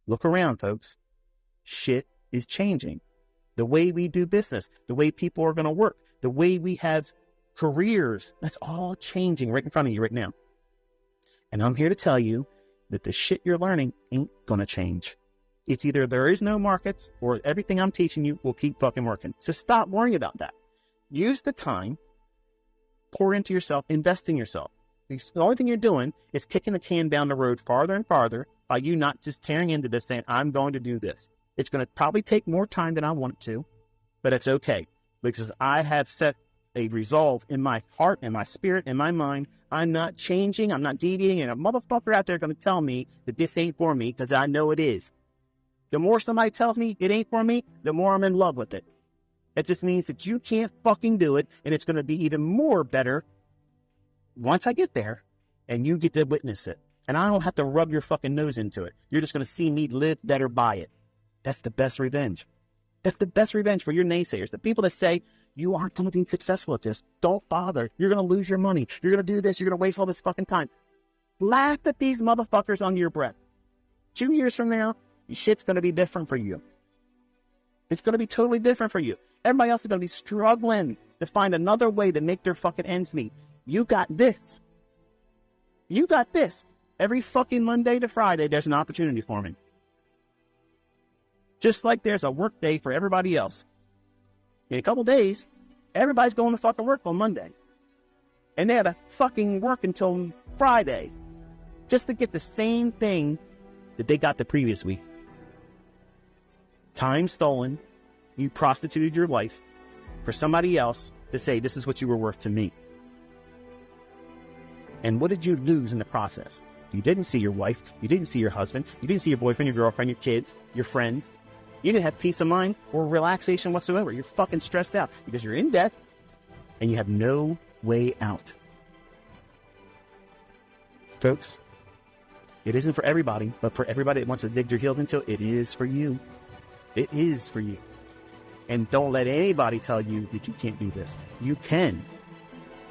Look around, folks. Shit is changing. The way we do business, the way people are going to work, the way we have careers, that's all changing right in front of you right now. And I'm here to tell you that the shit you're learning ain't going to change. It's either there is no markets or everything I'm teaching you will keep fucking working. So stop worrying about that. Use the time, pour into yourself, invest in yourself. The only thing you're doing is kicking the can down the road farther and farther by you not just tearing into this saying, I'm going to do this. It's going to probably take more time than I want it to, but it's okay because I have set a resolve in my heart and my spirit and my mind. I'm not changing. I'm not deviating. And a motherfucker out there going to tell me that this ain't for me because I know it is. The more somebody tells me it ain't for me, the more I'm in love with it. It just means that you can't fucking do it. And it's going to be even more better once I get there and you get to witness it. And I don't have to rub your fucking nose into it. You're just going to see me live better by it. That's the best revenge. That's the best revenge for your naysayers. The people that say, you aren't going to be successful at this. Don't bother. You're going to lose your money. You're going to do this. You're going to waste all this fucking time. Laugh at these motherfuckers under your breath. 2 years from now, shit's going to be different for you. It's going to be totally different for you. Everybody else is going to be struggling to find another way to make their fucking ends meet. You got this. You got this. Every fucking Monday to Friday, there's an opportunity for me. Just like there's a work day for everybody else. In a couple days, everybody's going to fucking work on Monday. And they had to fucking work until Friday just to get the same thing that they got the previous week. Time stolen. You prostituted your life for somebody else to say this is what you were worth to me. And what did you lose in the process? You didn't see your wife. You didn't see your husband. You didn't see your boyfriend, your girlfriend, your kids, your friends. You didn't have peace of mind or relaxation whatsoever. You're fucking stressed out because you're in debt and you have no way out. Folks, it isn't for everybody, but for everybody that wants to dig their heels into it, it is for you. It is for you. And don't let anybody tell you that you can't do this. You can.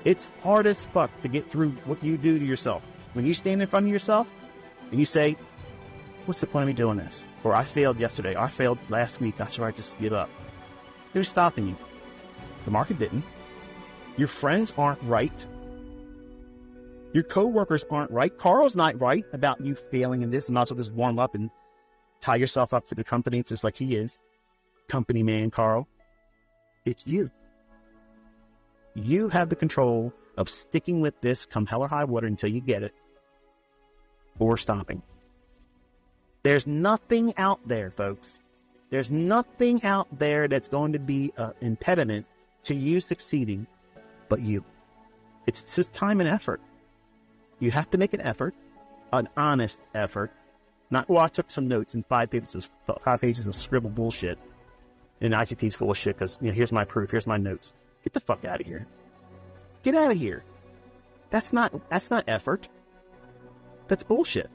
It's hard as fuck to get through what you do to yourself. When you stand in front of yourself and you say, what's the point of me doing this? Or I failed yesterday. Or I failed last week. I should just give up. Who's stopping you? The market didn't. Your friends aren't right. Your coworkers aren't right. Carl's not right about you failing in this and also just warm up and tie yourself up for the company just like he is. Company man, Carl. It's you. You have the control of sticking with this come hell or high water until you get it or stopping. There's nothing out there, folks. There's nothing out there that's going to be an impediment to you succeeding but you. It's just time and effort. You have to make an effort, an honest effort. Not, well, I took some notes in 5 pages of scribbled bullshit. And ICT's full of shit because, here's my proof, here's my notes. Get the fuck out of here. Get out of here. That's not effort. That's bullshit.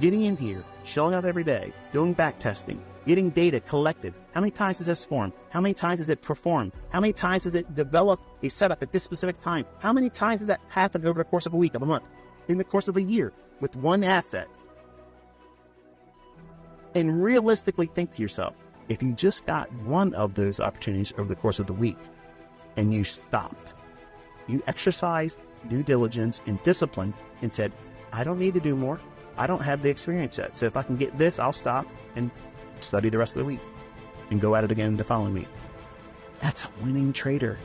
Getting in here, showing up every day, doing back testing, getting data collected. How many times does this form? How many times does it perform? How many times does it develop a setup at this specific time? How many times does that happen over the course of a week, of a month, in the course of a year with one asset? And realistically think to yourself, if you just got one of those opportunities over the course of the week and you stopped, you exercised due diligence and discipline and said, I don't need to do more. I don't have the experience yet. So if I can get this, I'll stop and study the rest of the week and go at it again the following week. That's a winning trader.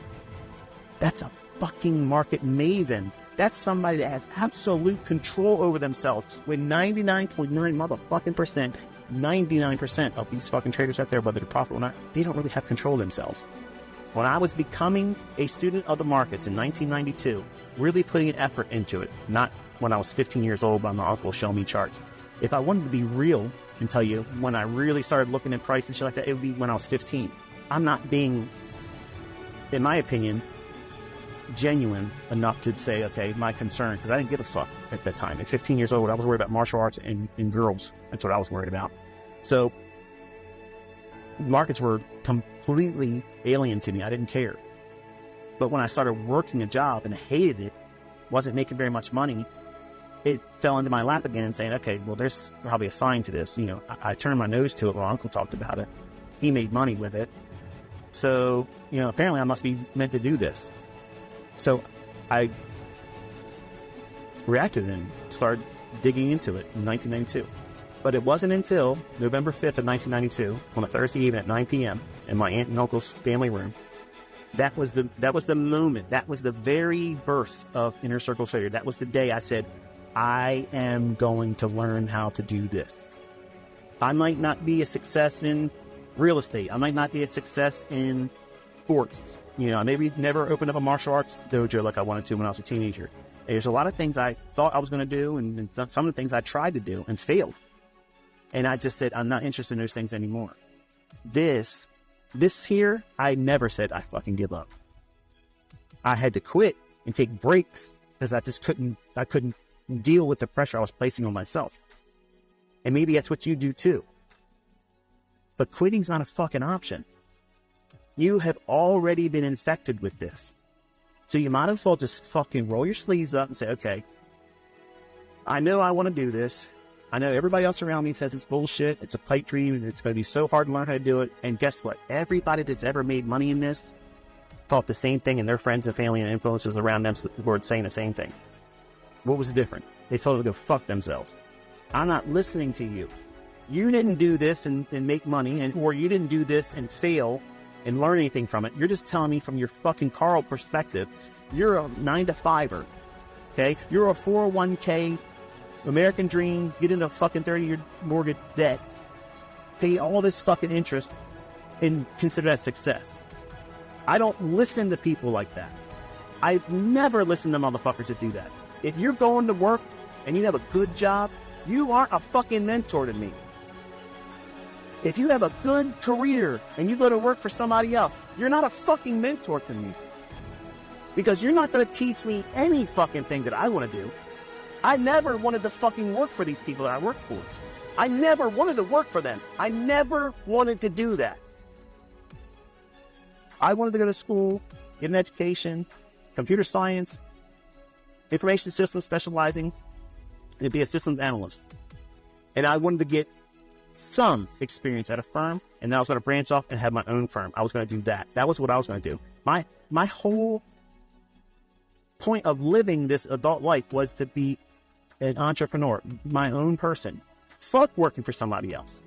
That's a fucking market maven. That's somebody that has absolute control over themselves when 99.9 motherfucking percent, 99% of these fucking traders out there, whether they're profitable or not, they don't really have control of themselves. When I was becoming a student of the markets in 1992, really putting an effort into it, not when I was 15 years old by my uncle showing me charts. If I wanted to be real and tell you when I really started looking at price and shit like that, it would be when I was 15. I'm not being, in my opinion, genuine enough to say, okay, my concern, because I didn't give a fuck at that time. At 15 years old, I was worried about martial arts and girls. That's what I was worried about. So markets were completely alien to me. I didn't care. But when I started working a job and hated it, wasn't making very much money, it fell into my lap again, saying, okay, well, there's probably a sign to this. You know, I turned my nose to it. My uncle talked about it. He made money with it. So, you know, apparently I must be meant to do this. So I reacted and started digging into it in 1992. But it wasn't until November 5th of 1992, on a Thursday evening at 9 p.m. in my aunt and uncle's family room, that was the moment. That was the very birth of Inner Circle Trader. That was the day I said, I am going to learn how to do this. I might not be a success in real estate. I might not be a success in sports. You know, I maybe never opened up a martial arts dojo like I wanted to when I was a teenager. There's a lot of things I thought I was going to do, and some of the things I tried to do and failed. And I just said, I'm not interested in those things anymore. This here, I never said I fucking give up. I had to quit and take breaks because I couldn't deal with the pressure I was placing on myself. And maybe that's what you do too. But quitting's not a fucking option. You have already been infected with this. So you might as well just fucking roll your sleeves up and say, okay, I know I want to do this. I know everybody else around me says it's bullshit. It's a pipe dream, and it's going to be so hard to learn how to do it. And guess what? Everybody that's ever made money in this thought the same thing, and their friends and family and influences around them were saying the same thing. What was different? They told them to go fuck themselves. I'm not listening to you. You didn't do this and make money, or you didn't do this and fail and learn anything from it. You're just telling me from your fucking Carl perspective. You're a 9-to-5er, okay? You're a 401k, American dream, get into a fucking 30-year mortgage debt, pay all this fucking interest, and consider that success. I don't listen to people like that. I've never listened to motherfuckers that do that. If you're going to work and you have a good job, you aren't a fucking mentor to me. If you have a good career and you go to work for somebody else, you're not a fucking mentor to me. Because you're not going to teach me any fucking thing that I want to do. I never wanted to fucking work for these people that I work for. I never wanted to work for them. I never wanted to do that. I wanted to go to school, get an education, computer science, information systems specializing, and be a systems analyst. And I wanted to get some experience at a firm, and then I was going to branch off and have my own firm. I was going to do that. That was what I was going to do. My whole point of living this adult life was to be an entrepreneur, my own person. Fuck working for somebody else.